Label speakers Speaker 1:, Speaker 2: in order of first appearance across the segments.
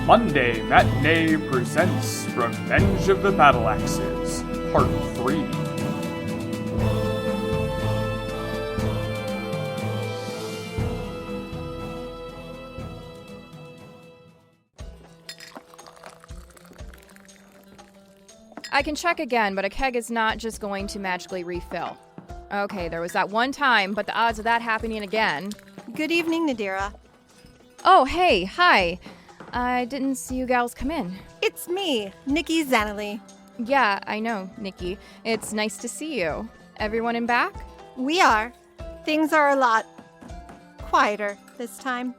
Speaker 1: Monday Matinee presents Revenge of the Battleaxes, Part 3.
Speaker 2: I can check again, but a keg is not just going to magically refill. Okay, there was that one time, but the odds of that happening again...
Speaker 3: Good evening, Nadira.
Speaker 2: Oh, hey, hi. I didn't see you gals come in.
Speaker 3: It's me, Nikki Zanelli.
Speaker 2: Yeah, I know, Nikki. It's nice to see you. Everyone in back?
Speaker 3: We are. Things are a lot quieter this time.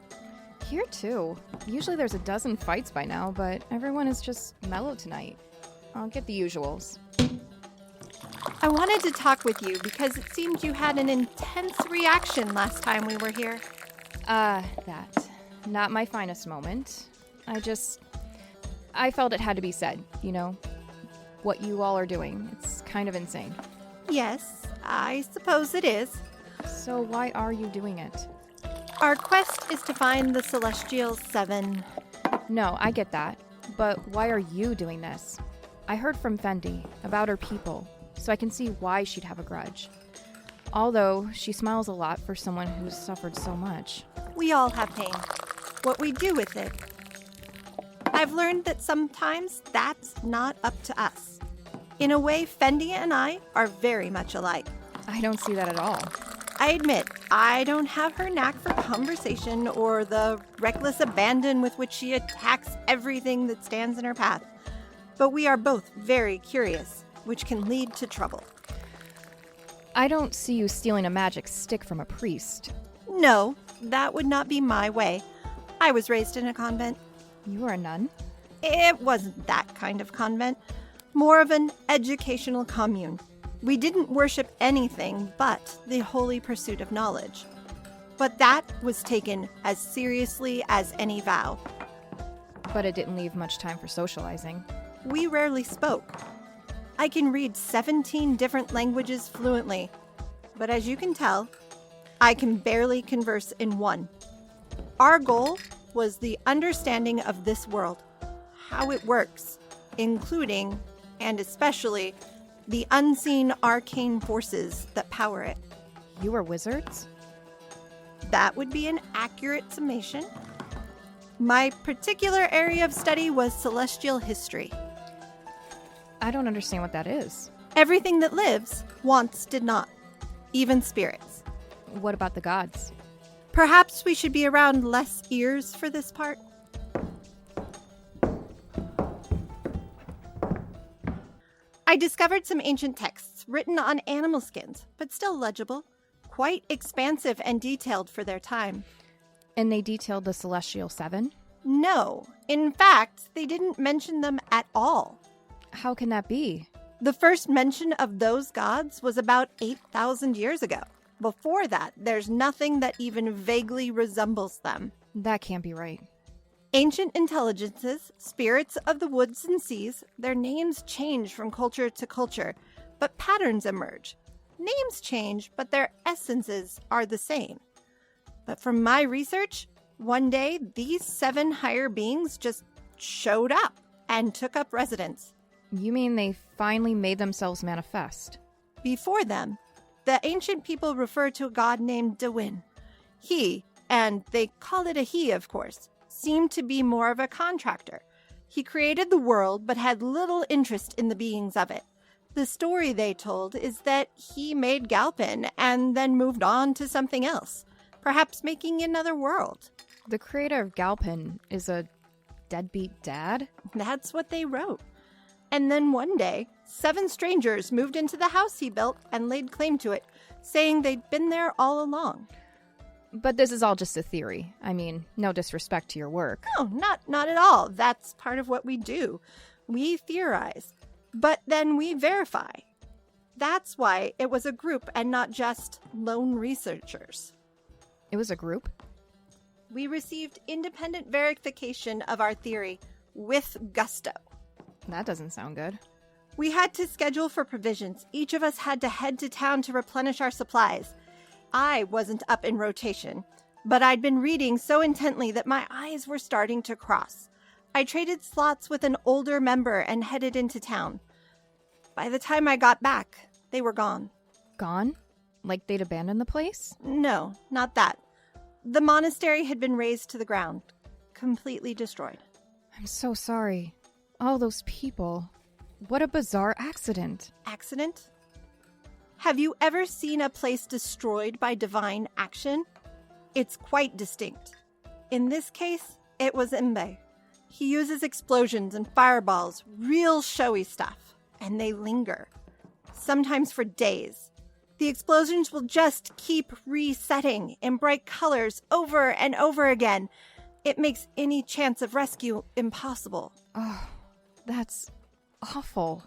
Speaker 2: Here, too. Usually there's a dozen fights by now, but everyone is just mellow tonight. I'll get the usuals.
Speaker 3: I wanted to talk with you because it seemed you had an intense reaction last time we were here.
Speaker 2: That. Not my finest moment. I felt it had to be said, you know? What you all are doing. It's kind of insane.
Speaker 3: Yes, I suppose it is.
Speaker 2: So why are you doing it?
Speaker 3: Our quest is to find the Celestial Seven.
Speaker 2: No, I get that. But why are you doing this? I heard from Fendi about her people, so I can see why she'd have a grudge. Although, she smiles a lot for someone who's suffered so much.
Speaker 3: We all have pain. What we do with it. I've learned that sometimes that's not up to us. In a way, Fendi and I are very much alike.
Speaker 2: I don't see that at all.
Speaker 3: I admit, I don't have her knack for conversation or the reckless abandon with which she attacks everything that stands in her path. But we are both very curious, which can lead to trouble.
Speaker 2: I don't see you stealing a magic stick from a priest.
Speaker 3: No, that would not be my way. I was raised in a convent.
Speaker 2: You were a nun?
Speaker 3: It wasn't that kind of convent. More of an educational commune. We didn't worship anything but the holy pursuit of knowledge. But that was taken as seriously as any vow.
Speaker 2: But it didn't leave much time for socializing.
Speaker 3: We rarely spoke. I can read 17 different languages fluently, but as you can tell, I can barely converse in one. Our goal was the understanding of this world, how it works, including, and especially, the unseen arcane forces that power it.
Speaker 2: You were wizards?
Speaker 3: That would be an accurate summation. My particular area of study was celestial history.
Speaker 2: I don't understand what that is.
Speaker 3: Everything that lives once did not, even spirits.
Speaker 2: What about the gods?
Speaker 3: Perhaps we should be around less ears for this part. I discovered some ancient texts written on animal skins, but still legible, quite expansive and detailed for their time.
Speaker 2: And they detailed the Celestial Seven?
Speaker 3: No. In fact, they didn't mention them at all.
Speaker 2: How can that be?
Speaker 3: The first mention of those gods was about 8,000 years ago. Before that, there's nothing that even vaguely resembles them.
Speaker 2: That can't be right.
Speaker 3: Ancient intelligences, spirits of the woods and seas, their names change from culture to culture, but patterns emerge. Names change, but their essences are the same. But from my research, one day these 7 higher beings just showed up and took up residence.
Speaker 2: You mean they finally made themselves manifest?
Speaker 3: Before them, the ancient people refer to a god named Dewin. He, and they call it a he, of course, seemed to be more of a contractor. He created the world, but had little interest in the beings of it. The story they told is that he made Galpin and then moved on to something else, perhaps making another world.
Speaker 2: The creator of Galpin is a deadbeat dad?
Speaker 3: That's what they wrote. And then one day, 7 strangers moved into the house he built and laid claim to it, saying they'd been there all along.
Speaker 2: But this is all just a theory. I mean, no disrespect to your work.
Speaker 3: No, not at all. That's part of what we do. We theorize, but then we verify. That's why it was a group and not just lone researchers.
Speaker 2: It was a group?
Speaker 3: We received independent verification of our theory with gusto.
Speaker 2: That doesn't sound good.
Speaker 3: We had to schedule for provisions. Each of us had to head to town to replenish our supplies. I wasn't up in rotation, but I'd been reading so intently that my eyes were starting to cross. I traded slots with an older member and headed into town. By the time I got back, they were gone.
Speaker 2: Gone? Like they'd abandoned the place?
Speaker 3: No, not that. The monastery had been razed to the ground, completely destroyed.
Speaker 2: I'm so sorry. All those people. What a bizarre accident.
Speaker 3: Accident? Have you ever seen a place destroyed by divine action? It's quite distinct. In this case, it was Mbe. He uses explosions and fireballs, real showy stuff, and they linger. Sometimes for days. The explosions will just keep resetting in bright colors over and over again. It makes any chance of rescue impossible.
Speaker 2: Oh, that's awful.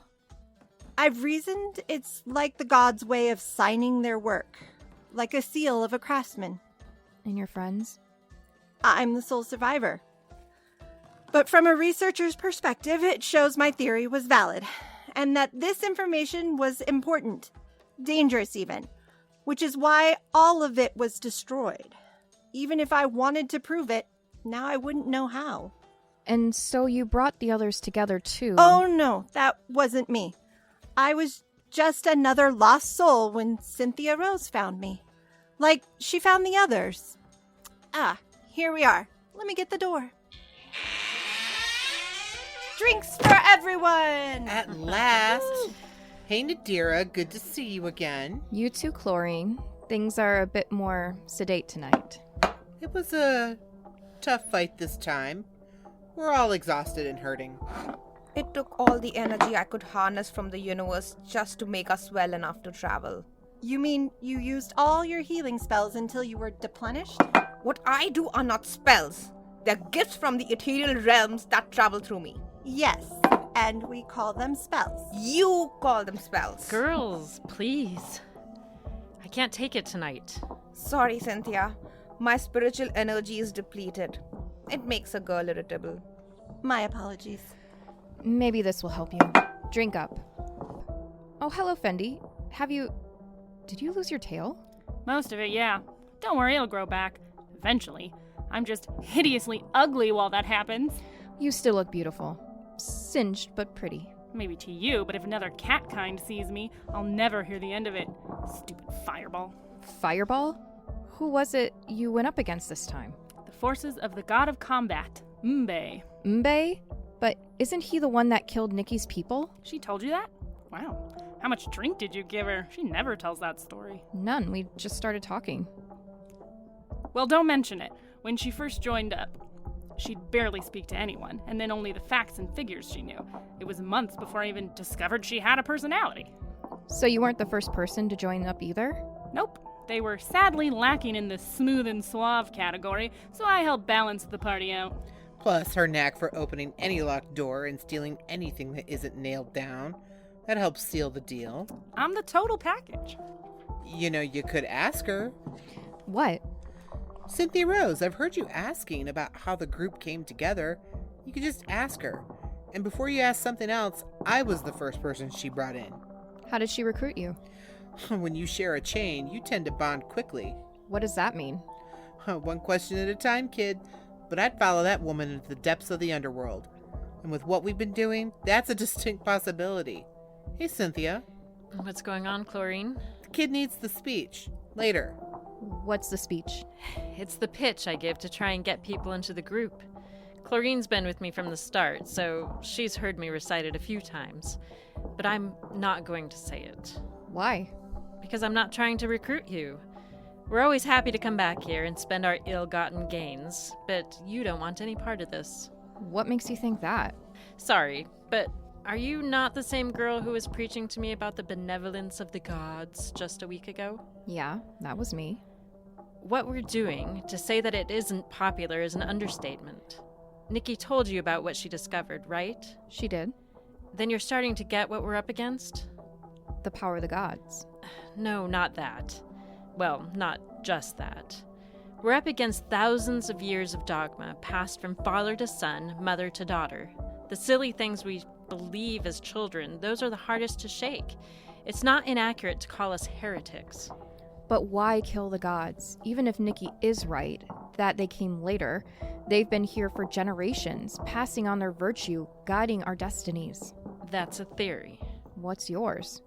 Speaker 3: I've reasoned it's like the gods' way of signing their work, like a seal of a craftsman.
Speaker 2: And your friends?
Speaker 3: I'm the sole survivor. But from a researcher's perspective, it shows my theory was valid, and that this information was important, dangerous even, which is why all of it was destroyed. Even if I wanted to prove it, now I wouldn't know how.
Speaker 2: And so you brought the others together too.
Speaker 3: Oh no, that wasn't me. I was just another lost soul when Cynthia Rose found me. Like she found the others. Ah, here we are. Let me get the door. Drinks for everyone!
Speaker 4: At last. Hey, Nadira, good to see you again.
Speaker 2: You too, Chlorine. Things are a bit more sedate tonight.
Speaker 4: It was a tough fight this time. We're all exhausted and hurting.
Speaker 5: It took all the energy I could harness from the universe just to make us well enough to travel.
Speaker 3: You mean you used all your healing spells until you were deplenished?
Speaker 5: What I do are not spells. They're gifts from the ethereal realms that travel through me.
Speaker 3: Yes, and we call them spells.
Speaker 5: You call them spells.
Speaker 6: Girls, please. I can't take it tonight.
Speaker 5: Sorry, Cynthia. My spiritual energy is depleted. It makes a girl irritable.
Speaker 3: My apologies.
Speaker 2: Maybe this will help you. Drink up. Oh, hello, Fendi. Did you lose your tail?
Speaker 7: Most of it, yeah. Don't worry, it'll grow back. Eventually. I'm just hideously ugly while that happens.
Speaker 2: You still look beautiful. Singed, but pretty.
Speaker 7: Maybe to you, but if another cat kind sees me, I'll never hear the end of it. Stupid fireball.
Speaker 2: Fireball? Who was it you went up against this time?
Speaker 7: The forces of the god of combat, Mbe.
Speaker 2: Mbe? But isn't he the one that killed Nikki's people?
Speaker 7: She told you that? Wow. How much drink did you give her? She never tells that story.
Speaker 2: None. We just started talking.
Speaker 7: Well, don't mention it. When she first joined up, she'd barely speak to anyone, and then only the facts and figures she knew. It was months before I even discovered she had a personality.
Speaker 2: So you weren't the first person to join up either?
Speaker 7: Nope. They were sadly lacking in the smooth and suave category, so I helped balance the party out.
Speaker 4: Plus, her knack for opening any locked door and stealing anything that isn't nailed down. That helps seal the deal.
Speaker 7: I'm the total package.
Speaker 4: You know, you could ask her.
Speaker 2: What?
Speaker 4: Cynthia Rose, I've heard you asking about how the group came together. You could just ask her. And before you ask something else, I was the first person she brought in.
Speaker 2: How did she recruit you?
Speaker 4: When you share a chain, you tend to bond quickly.
Speaker 2: What does that mean?
Speaker 4: One question at a time, kid. But I'd follow that woman into the depths of the underworld. And with what we've been doing, that's a distinct possibility. Hey, Cynthia.
Speaker 6: What's going on, Chlorine?
Speaker 4: The kid needs the speech. Later.
Speaker 2: What's the speech?
Speaker 6: It's the pitch I give to try and get people into the group. Chlorine's been with me from the start, so she's heard me recite it a few times. But I'm not going to say it.
Speaker 2: Why?
Speaker 6: Because I'm not trying to recruit you. We're always happy to come back here and spend our ill-gotten gains, but you don't want any part of this.
Speaker 2: What makes you think that?
Speaker 6: Sorry, but are you not the same girl who was preaching to me about the benevolence of the gods just a week ago?
Speaker 2: Yeah, that was me.
Speaker 6: What we're doing, to say that it isn't popular, is an understatement. Nikki told you about what she discovered, right?
Speaker 2: She did.
Speaker 6: Then you're starting to get what we're up against?
Speaker 2: The power of the gods.
Speaker 6: No, not that. Well, not just that. We're up against thousands of years of dogma, passed from father to son, mother to daughter. The silly things we believe as children, those are the hardest to shake. It's not inaccurate to call us heretics.
Speaker 2: But why kill the gods? Even if Nikki is right, that they came later, They've been here for generations, passing on their virtue, guiding our destinies.
Speaker 6: That's a theory.
Speaker 2: What's yours?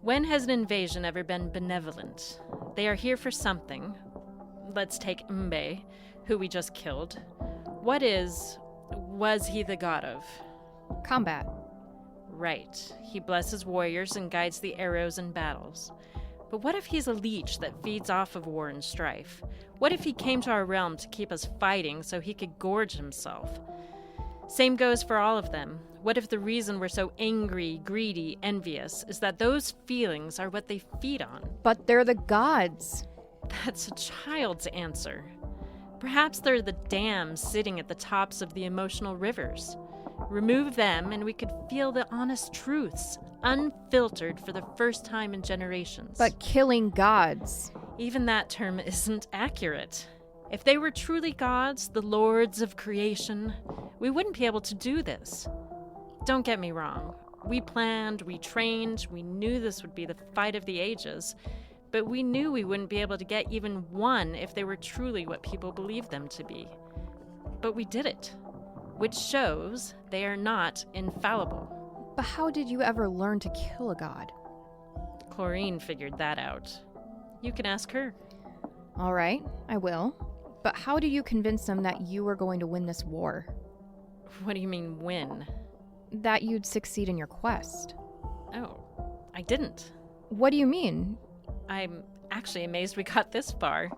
Speaker 6: When has an invasion ever been benevolent? They are here for something. Let's take Mbe, who we just killed. Was he the god of?
Speaker 2: Combat.
Speaker 6: Right. He blesses warriors and guides the arrows in battles. But what if he's a leech that feeds off of war and strife? What if he came to our realm to keep us fighting so he could gorge himself? Same goes for all of them. What if the reason we're so angry, greedy, envious is that those feelings are what they feed on?
Speaker 2: But they're the gods.
Speaker 6: That's a child's answer. Perhaps they're the dams sitting at the tops of the emotional rivers. Remove them and we could feel the honest truths, unfiltered for the first time in generations.
Speaker 2: But killing gods.
Speaker 6: Even that term isn't accurate. If they were truly gods, the lords of creation, we wouldn't be able to do this. Don't get me wrong. We planned, we trained, we knew this would be the fight of the ages, but we knew we wouldn't be able to get even one if they were truly what people believed them to be. But we did it, which shows they are not infallible.
Speaker 2: But how did you ever learn to kill a god?
Speaker 6: Chlorine figured that out. You can ask her.
Speaker 2: All right, I will. But how did you convince them that you were going to win this war?
Speaker 6: What do you mean, win?
Speaker 2: That you'd succeed in your quest.
Speaker 6: Oh, I didn't.
Speaker 2: What do you mean?
Speaker 6: I'm actually amazed we got this far.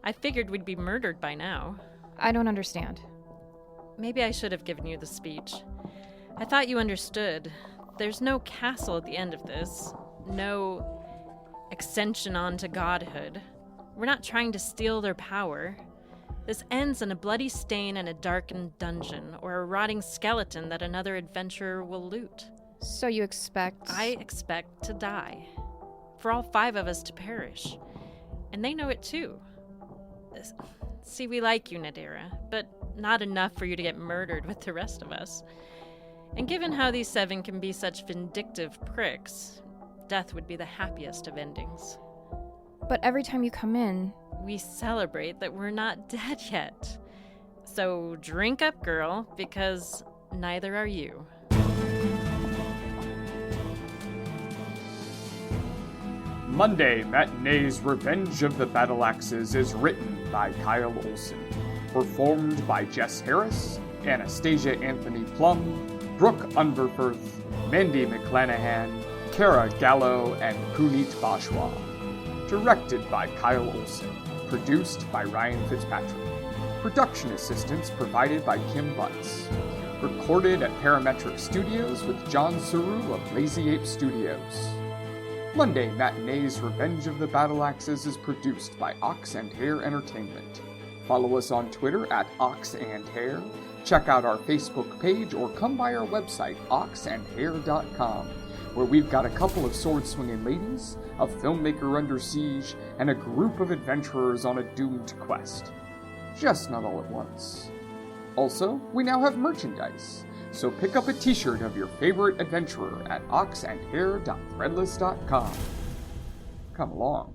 Speaker 6: I figured we'd be murdered by now.
Speaker 2: I don't understand.
Speaker 6: Maybe I should have given you the speech. I thought you understood. There's no castle at the end of this. No ascension onto godhood. We're not trying to steal their power. This ends in a bloody stain in a darkened dungeon, or a rotting skeleton that another adventurer will loot.
Speaker 2: So you expect...
Speaker 6: I expect to die. For all 5 of us to perish. And they know it too. See, we like you, Nadira, but not enough for you to get murdered with the rest of us. And given how these 7 can be such vindictive pricks, death would be the happiest of endings.
Speaker 2: But every time you come in...
Speaker 6: We celebrate that we're not dead yet. So drink up, girl, because neither are you.
Speaker 1: Monday Matinee's Revenge of the Battleaxes is written by Kyle Olson, performed by Jess Harris, Anastasia Anthony Plum, Brooke Unverfirth, Mandy McClanahan, Kara Gallo, and Puneet Bajwa. Directed by Kyle Olson. Produced by Ryan Fitzpatrick. Production assistance provided by Kim Butts. Recorded at Parametric Studios with John Saru of Lazy Ape Studios. Monday Matinee's Revenge of the Battleaxes is produced by Ox and Hare Entertainment. Follow us on Twitter at Ox and Hare. Check out our Facebook page or come by our website, oxandhare.com, where we've got a couple of sword-swinging ladies, a filmmaker under siege, and a group of adventurers on a doomed quest. Just not all at once. Also, we now have merchandise, so pick up a t-shirt of your favorite adventurer at oxandhare.threadless.com. Come along.